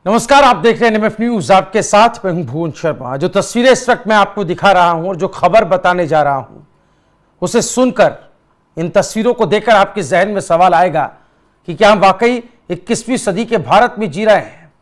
नमस्कार, आप देख रहे हैं एनएमएफ न्यूज। आपके साथ मैं हूं भुवन शर्मा। जो तस्वीरें इस वक्त मैं आपको दिखा रहा हूं और जो खबर बताने जा रहा हूं, उसे सुनकर, इन तस्वीरों को देखकर आपके जहन में सवाल आएगा कि क्या हम वाकई 21वीं सदी के भारत में जी रहे हैं।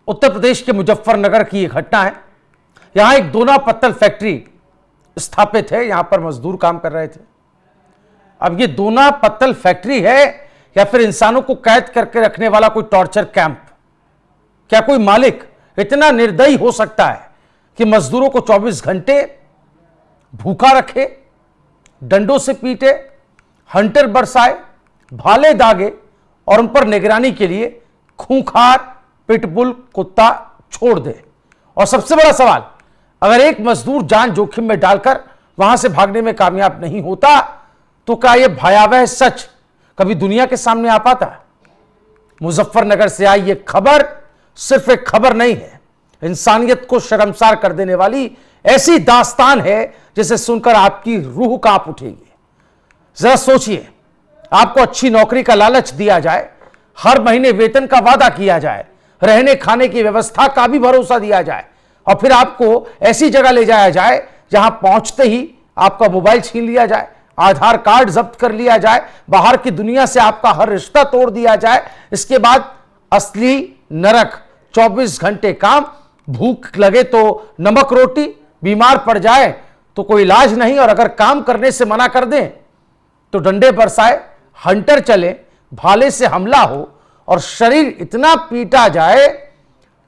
उत्तर प्रदेश के मुजफ्फरनगर की एक घटना है। यहां एक दोना पत्तल फैक्ट्री स्थापित है, यहां पर मजदूर काम कर रहे थे। अब ये दोना पत्तल फैक्ट्री है या फिर इंसानों को कैद करके रखने वाला कोई टॉर्चर कैंप? क्या कोई मालिक इतना निर्दयी हो सकता है कि मजदूरों को 24 घंटे भूखा रखे, डंडों से पीटे, हंटर बरसाए, भाले दागे और उन पर निगरानी के लिए खूंखार पिटबुल कुत्ता छोड़ दे? और सबसे बड़ा सवाल, अगर एक मजदूर जान जोखिम में डालकर वहां से भागने में कामयाब नहीं होता तो क्या यह भयावह सच कभी दुनिया के सामने आ पाता? मुजफ्फरनगर से आई यह खबर सिर्फ एक खबर नहीं है, इंसानियत को शर्मसार कर देने वाली ऐसी दास्तान है जिसे सुनकर आपकी रूह कांप उठेगी। जरा सोचिए, आपको अच्छी नौकरी का लालच दिया जाए, हर महीने वेतन का वादा किया जाए, रहने खाने की व्यवस्था का भी भरोसा दिया जाए और फिर आपको ऐसी जगह ले जाया जाए जहां पहुंचते ही आपका मोबाइल छीन लिया जाए, आधार कार्ड जब्त कर लिया जाए, बाहर की दुनिया से आपका हर रिश्ता तोड़ दिया जाए। इसके बाद असली नरक, 24 घंटे काम, भूख लगे तो नमक रोटी, बीमार पड़ जाए तो कोई इलाज नहीं, और अगर काम करने से मना कर दें तो डंडे बरसाए, हंटर चले, भाले से हमला हो और शरीर इतना पीटा जाए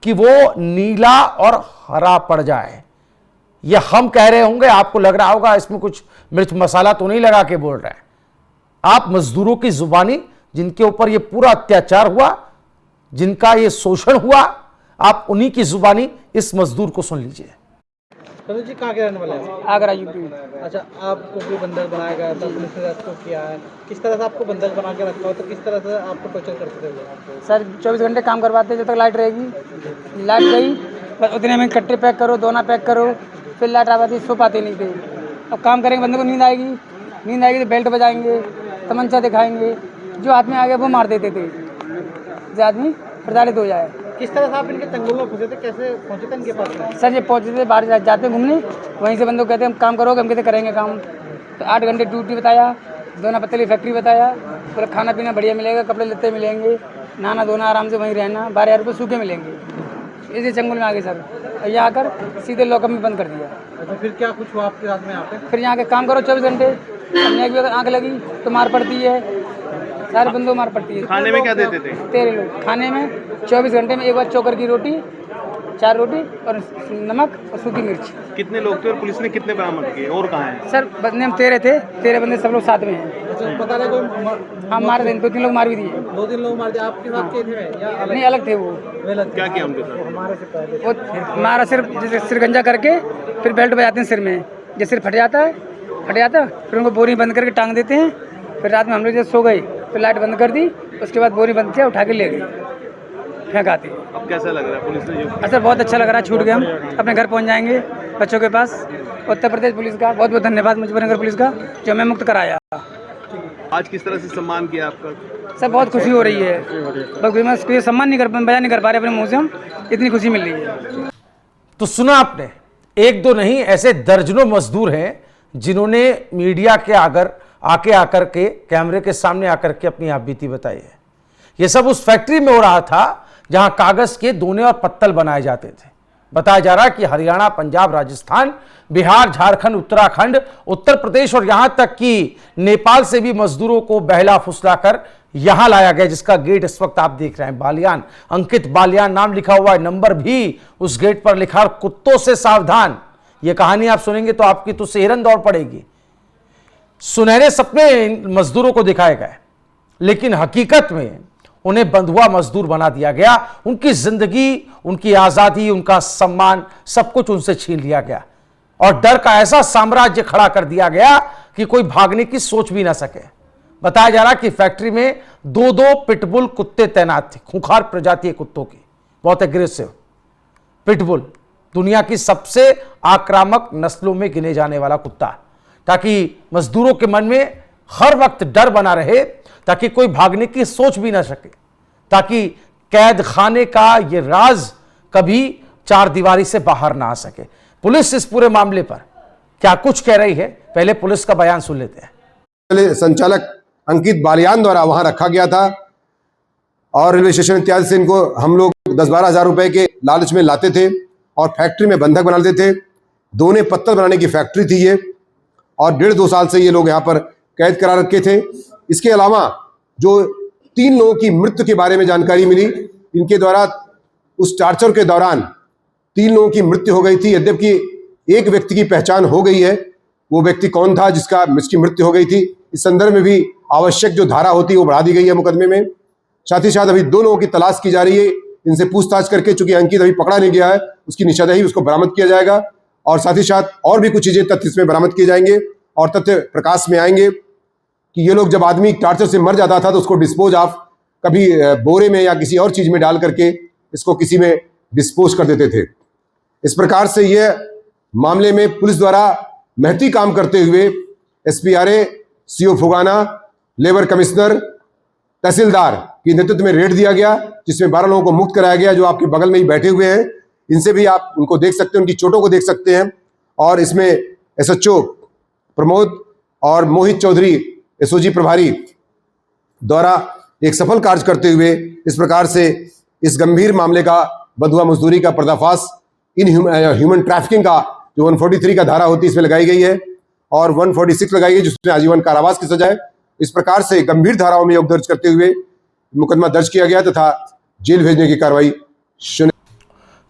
कि वो नीला और हरा पड़ जाए। यह हम कह रहे होंगे, आपको लग रहा होगा इसमें कुछ मिर्च मसाला तो नहीं लगा के बोल रहे हैं। आप मजदूरों की जुबानी, जिनके ऊपर यह पूरा अत्याचार हुआ, जिनका ये शोषण हुआ, आप उन्हीं की जुबानी इस मजदूर को सुन लीजिए। सर जी, कहाँ के रहने वाले हैं? आगरा, यूपी। अच्छा, आपको कोई बंधक बनाया गया था, पुलिस ने आपको किया है, किस तरह से आपको बंधक बना के रखा हो, तो किस तरह से आपको टॉर्चर करते थे वो? सर 24 घंटे काम करवाते जब तक लाइट रहेगी। लाइट गई बस उतने में कट्टे पैक करो, दोना पैक करो, फिर लाइट आ जाती, सो पाते नहीं थे। अब काम करेंगे, बंदे को नींद आएगी तो बेल्ट बजाएंगे, तमंचा दिखाएंगे, जो हाथ में आ गया वो मार देते थे, जो आदमी प्रताड़ित हो जाए। किस तरह से आप इनके चंगुल में फंसे थे, कैसे पहुंचे थे इनके पास? सर ये पहुँचते थे, बाहर जाते घूमने, वहीं से बंदों को कहते हम काम करोगे, हम कहते करेंगे काम। तो 8 घंटे ड्यूटी बताया, दोना पत्तल की फैक्ट्री बताया, पूरा खाना पीना बढ़िया मिलेगा, कपड़े लत्ते मिलेंगे, नहाना धोना आराम से वहीं रहना, 12,000 रुपये सूखे मिलेंगे। इसी चंगुल में आगे सर, यहाँ आकर सीधे लॉकअप में बंद कर दिया। अच्छा, फिर क्या कुछ हुआ आपके साथ में यहाँ पे? फिर यहाँ के काम करो 24 घंटे, हमने एक भी अगर आँख लगी तो मार पड़ती है, सारे बंदों मार पड़ती है। खाने में क्या देते थे? 13 लोग खाने में 24 घंटे में एक बार चोकर की रोटी, 4 रोटी और नमक और सूखी मिर्च। कितने लोग थे और पुलिस ने कितने बरामद किए और कहाँ हैं? सर बंदे हम 13 थे, 13 बंदे सब लोग साथ में हैं। अच्छा, पता नहीं कोई हम मार दें, 2-3 लोग मार भी दिए। 2-3 लोग मार दिए। आपके साथ के थे या अलग? नहीं, अलग थे वो। क्या किया उनके साथ? हमारे से पहले वो मारा सिर, जैसे सिर गंजा करके फिर बेल्ट बजाते हैं सिर में, जैसे सिर फट जाता है, फिर उनको बोरी बंद करके टांग देते हैं। फिर रात में हम लोग जैसे सो गए तो लाइट बंद कर दी, उसके बाद बोरी बंद किया, उठा के ले गई, फेंक आती। अब कैसा लग रहा है पुलिस ने जो? अच्छा, बहुत अच्छा लग रहा है, छूट गए, हम अपने घर पहुंच जाएंगे बच्चों के पास। उत्तर प्रदेश पुलिस का बहुत बहुत धन्यवाद, मुजफ्फरनगर पुलिस का, जो हमें मुक्त कराया। आज किस तरह से सम्मान किया आपका? सर बहुत खुशी हो रही है, बस कोई सम्मान नहीं कर, बयान नहीं कर पा रहे अपने मुँह से, हम इतनी खुशी मिल रही है। तो सुना आपने, एक दो नहीं, ऐसे दर्जनों मजदूर हैं जिन्होंने मीडिया के आकर के कैमरे के सामने आकर के अपनी आप बीती बताई है। यह सब उस फैक्ट्री में हो रहा था जहां कागज के दोने और पत्तल बनाए जाते थे। बताया जा रहा है कि हरियाणा, पंजाब, राजस्थान, बिहार, झारखंड, उत्तराखंड, उत्तर प्रदेश और यहां तक कि नेपाल से भी मजदूरों को बहला फुसलाकर यहां लाया गया, जिसका गेट इस वक्त आप देख रहे हैं। बालियान, अंकित बालियान नाम लिखा हुआ है, नंबर भी उस गेट पर लिखा, कुत्तों से सावधान। यह कहानी आप सुनेंगे तो आपकी तो सेहरन दौड़ पड़ेगी। सुनहरे सपने मजदूरों को दिखाए गए, लेकिन हकीकत में उन्हें बंधुआ मजदूर बना दिया गया। उनकी जिंदगी, उनकी आजादी, उनका सम्मान, सब कुछ उनसे छीन लिया गया और डर का ऐसा साम्राज्य खड़ा कर दिया गया कि कोई भागने की सोच भी ना सके। बताया जा रहा कि फैक्ट्री में 2-2 पिटबुल कुत्ते तैनात थे, खूंखार प्रजाति कुत्तों की, बहुत एग्रेसिव। पिटबुल दुनिया की सबसे आक्रामक नस्लों में गिने जाने वाला कुत्ता, ताकि मजदूरों के मन में हर वक्त डर बना रहे, ताकि कोई भागने की सोच भी ना सके, ताकि कैद खाने का ये राज कभी चार दीवारी से बाहर ना आ सके। पुलिस इस पूरे मामले पर क्या कुछ कह रही है, पहले पुलिस का बयान सुन लेते हैं। संचालक अंकित बालियान द्वारा वहां रखा गया था और रेलवे स्टेशन इत्यादि से इनको हम लोग 10-12 हज़ार रुपए के लालच में लाते थे और फैक्ट्री में बंधक बना लेते थे। दोने पत्तल बनाने की फैक्ट्री थी ये, और 1.5-2 साल से ये लोग यहाँ पर कैद करा रखे थे। इसके अलावा जो 3 लोगों की मृत्यु के बारे में जानकारी मिली, इनके द्वारा उस टार्चर के दौरान 3 लोगों की मृत्यु हो गई थी। यद्यपि एक व्यक्ति की पहचान हो गई है, वो व्यक्ति कौन था जिसकी मृत्यु हो गई थी। इस संदर्भ में भी आवश्यक जो धारा होती है वो बढ़ा दी गई है मुकदमे में। साथ ही साथ अभी 2 लोगों की तलाश की जा रही है। इनसे पूछताछ करके, चूंकि अंकित अभी पकड़ा नहीं गया है, उसकी निशानदेही उसको बरामद किया जाएगा और साथ ही साथ और भी कुछ चीजें तथ्य इसमें बरामद किए जाएंगे और तथ्य प्रकाश में आएंगे कि ये लोग जब आदमी टार्चर से मर जाता था तो उसको डिस्पोज ऑफ कभी बोरे में या किसी और चीज में डाल करके इसको किसी में डिस्पोज कर देते थे। इस प्रकार से ये मामले में पुलिस द्वारा महती काम करते हुए SPRA, CO फुगाना, लेबर कमिश्नर, तहसीलदार की नेतृत्व में रेड दिया गया, जिसमें 12 लोगों को मुक्त कराया गया जो आपके बगल में ही बैठे हुए हैं। इनसे भी आप उनको देख सकते हैं, उनकी चोटों को देख सकते हैं। और इसमें SHO प्रमोद और मोहित चौधरी SOG प्रभारी द्वारा एक सफल कार्य करते हुए इस प्रकार से इस गंभीर मामले का बंधुआ मजदूरी का पर्दाफाश, इन ह्यूमन ट्रैफिकिंग का जो 143 का धारा होती है इसमें लगाई गई है और 146 लगाई गई जिसमें आजीवन कारावास की सजा है। इस प्रकार से गंभीर धाराओं में योग दर्ज करते हुए मुकदमा दर्ज किया गया तथा जेल भेजने की कार्रवाई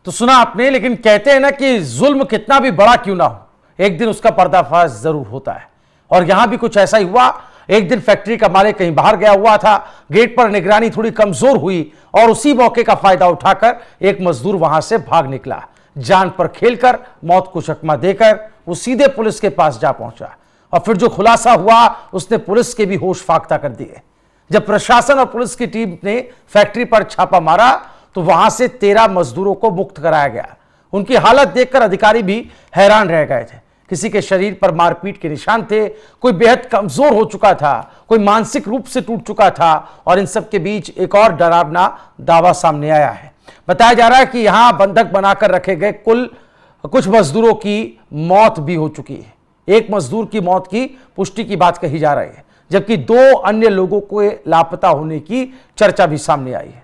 तो सुना आपने, लेकिन कहते हैं ना कि जुल्म कितना भी बड़ा क्यों ना हो, एक दिन उसका पर्दाफाश जरूर होता है। और यहां भी कुछ ऐसा ही हुआ। एक दिन फैक्ट्री का मालिक कहीं बाहर गया हुआ था, गेट पर निगरानी थोड़ी कमजोर हुई और उसी मौके का फायदा उठाकर एक मजदूर वहां से भाग निकला। जान पर खेलकर, मौत को चकमा देकर वो सीधे पुलिस के पास जा पहुंचा और फिर जो खुलासा हुआ उसने पुलिस के भी होश फाख्ता कर दिए। जब प्रशासन और पुलिस की टीम ने फैक्ट्री पर छापा मारा तो वहां से 13 मजदूरों को मुक्त कराया गया। उनकी हालत देखकर अधिकारी भी हैरान रह गए थे। किसी के शरीर पर मारपीट के निशान थे, कोई बेहद कमजोर हो चुका था, कोई मानसिक रूप से टूट चुका था। और इन सब के बीच एक और डरावना दावा सामने आया है। बताया जा रहा है कि यहां बंधक बनाकर रखे गए कुछ मजदूरों की मौत भी हो चुकी है। एक मजदूर की मौत की पुष्टि की बात कही जा रही है, जबकि 2 अन्य लोगों को लापता होने की चर्चा भी सामने आई है।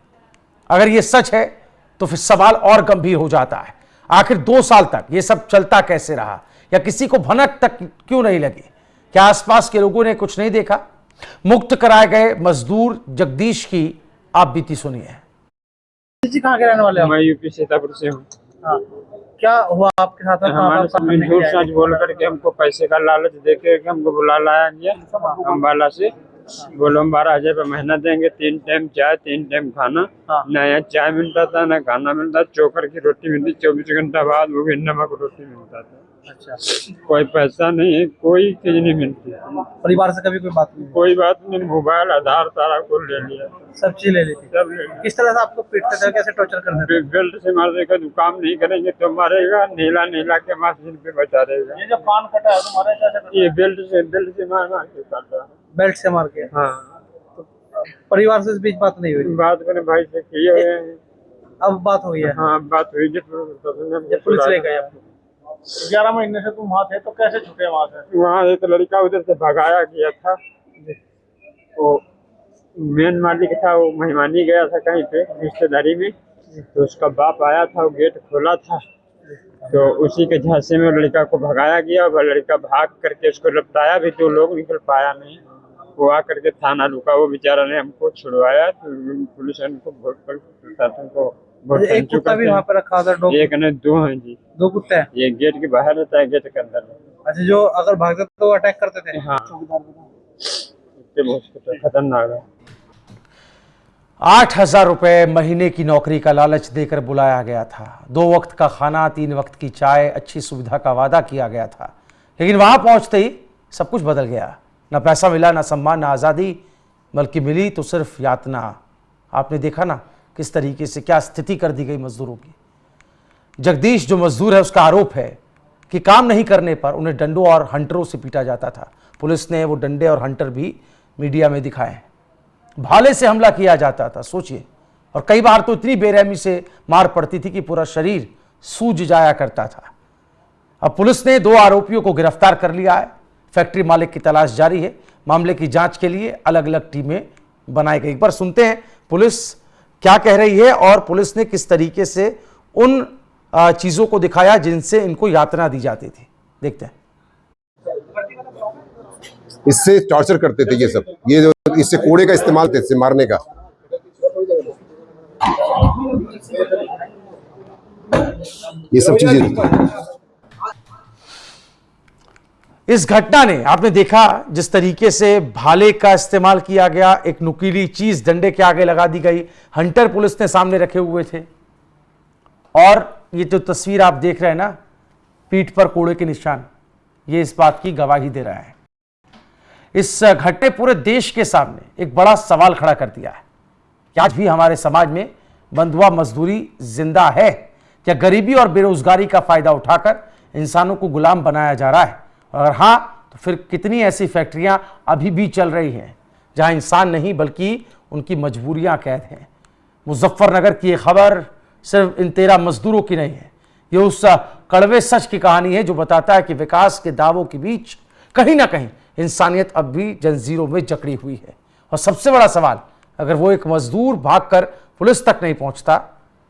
अगर यह सच है तो फिर सवाल और गंभीर हो जाता है, आखिर 2 साल तक यह सब चलता कैसे रहा, या किसी को भनक तक क्यों नहीं लगी? क्या आसपास के लोगों ने कुछ नहीं देखा? मुक्त कराए गए मजदूर जगदीश की आप बीती सुनिए। जी कहाँ के रहने वाले हैं? मैं यूपी सीतापुर से हूँ। हाँ, क्या हुआ आपके साथ? हमारे सामने झूठ सच बोल करके हमको पैसे का लालच देके हमको बुला लाया गया अम्बाला से। बोलो हम 12,000 रुपये महीना देंगे, 3 टाइम चाय, 3 टाइम खाना। न यहाँ चाय मिलता था, न खाना मिलता, चोकर की रोटी मिलती 24 घंटा बाद, वो भी नमक रोटी मिलता था। अच्छा, कोई पैसा नहीं है, कोई चीज नहीं मिलती। परिवार से कभी कोई बात नहीं? कोई बात नहीं, मोबाइल आधार सारा कुछ ले लिया, सब चीज ले ली थी। सब ले लिया। किस तरह से आपको पीटते थे, कैसे टॉर्चर करते थे? बेल्ट से मार देगा, तो काम नहीं करेंगे तो मारेगा, नीला नीला के मशीन पे बचा देगा। ये जो पान कटा है तुम्हारे कैसे? ये बेल्ट से मार मार के काटा। बेल्ट से मार के? हाँ, परिवार से इस बीच बात नहीं हुई? बात मैंने भाई से किए हुए हैं। अब बात हुई है? हाँ, बात हुई जब पुलिस ले गए आपको। 11 महीने से तुम वहाँ थे, तो कैसे छूटे वहाँ से? वहाँ एक लड़का उधर से भगाया गया था, वो मेन मालिक था, वो मेहमानी गया था कहीं पे रिश्तेदारी में, तो उसका बाप आया था, वो गेट खोला था, तो उसी के झांसे में लड़का को भगाया गया। वह लड़का भाग करके उसको लपटाया भी, 2 लोग निकल पाया नहीं। वो आ करके थाना रुका, वो बेचारा ने हमको छुड़वाया। तो पुलिस को प्रशासन को एक कुत्ता भी वहाँ पे रखा था? एक नहीं 2 हैं जी। 2 कुत्ते हैं? ये गेट के बाहर रहता है, गेट के अंदर। अच्छा, जो अगर भागते तो अटैक करते थे? हाँ, बहुत खतरनाक है। 8,000 रुपए महीने की नौकरी का लालच देकर बुलाया गया था। 2 वक्त का खाना, 3 वक्त की चाय, अच्छी सुविधा का वादा किया गया था। लेकिन वहां पहुंचते ही सब कुछ बदल गया। ना पैसा मिला, ना सम्मान, ना आज़ादी, बल्कि मिली तो सिर्फ यातना। आपने देखा ना किस तरीके से क्या स्थिति कर दी गई मजदूरों की। जगदीश जो मजदूर है, उसका आरोप है कि काम नहीं करने पर उन्हें डंडों और हंटरों से पीटा जाता था। पुलिस ने वो डंडे और हंटर भी मीडिया में दिखाए। भाले से हमला किया जाता था। सोचिए, और कई बार तो इतनी बेरहमी से मार पड़ती थी कि पूरा शरीर सूज जाया करता था। अब पुलिस ने 2 आरोपियों को गिरफ्तार कर लिया है। फैक्ट्री मालिक की तलाश जारी है। मामले की जांच के लिए अलग अलग टीमें बनाई गई। एक बार सुनते हैं पुलिस क्या कह रही है और पुलिस ने किस तरीके से उन चीजों को दिखाया जिनसे इनको यातना दी जाती थी। देखते हैं। इससे टॉर्चर करते थे ये सब, ये जो इससे कोड़े का इस्तेमाल थे, इससे मारने का। ये सब चीजें इस घटना ने आपने देखा जिस तरीके से भाले का इस्तेमाल किया गया, एक नुकीली चीज डंडे के आगे लगा दी गई, हंटर पुलिस ने सामने रखे हुए थे और ये जो तस्वीर आप देख रहे हैं ना, पीठ पर कोड़े के निशान, ये इस बात की गवाही दे रहा है। इस घटने पूरे देश के सामने एक बड़ा सवाल खड़ा कर दिया है कि आज भी हमारे समाज में बंधुआ मजदूरी जिंदा है? क्या गरीबी और बेरोजगारी का फायदा उठाकर इंसानों को गुलाम बनाया जा रहा है? और हाँ, तो फिर कितनी ऐसी फैक्ट्रियां अभी भी चल रही हैं जहां इंसान नहीं बल्कि उनकी मजबूरियां कैद हैं। मुजफ्फरनगर की ये खबर सिर्फ इन 13 मजदूरों की नहीं है, ये उस कड़वे सच की कहानी है जो बताता है कि विकास के दावों के बीच कहीं ना कहीं इंसानियत अब भी जंजीरों में जकड़ी हुई है। और सबसे बड़ा सवाल, अगर वो एक मजदूर भागकर पुलिस तक नहीं पहुंचता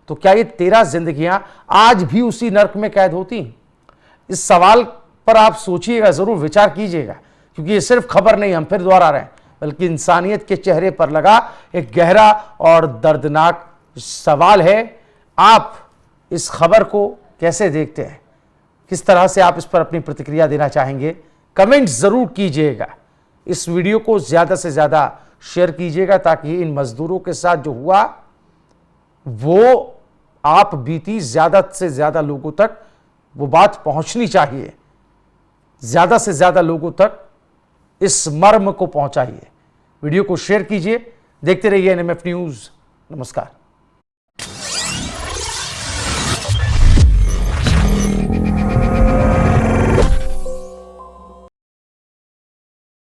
तो क्या ये 13 जिंदगियां आज भी उसी नर्क में कैद होती? इस सवाल पर आप सोचिएगा, जरूर विचार कीजिएगा, क्योंकि ये सिर्फ खबर नहीं, हम फिर दोहरा रहे हैं, बल्कि इंसानियत के चेहरे पर लगा एक गहरा और दर्दनाक सवाल है। आप इस खबर को कैसे देखते हैं? किस तरह से आप इस पर अपनी प्रतिक्रिया देना चाहेंगे? कमेंट जरूर कीजिएगा। इस वीडियो को ज्यादा से ज्यादा शेयर कीजिएगा ताकि इन मजदूरों के साथ जो हुआ वो आप बीती ज्यादा से ज्यादा लोगों तक वो बात पहुंचनी चाहिए। ज्यादा से ज्यादा लोगों तक इस मर्म को पहुंचाइए। वीडियो को शेयर कीजिए। देखते रहिए NMF न्यूज। नमस्कार।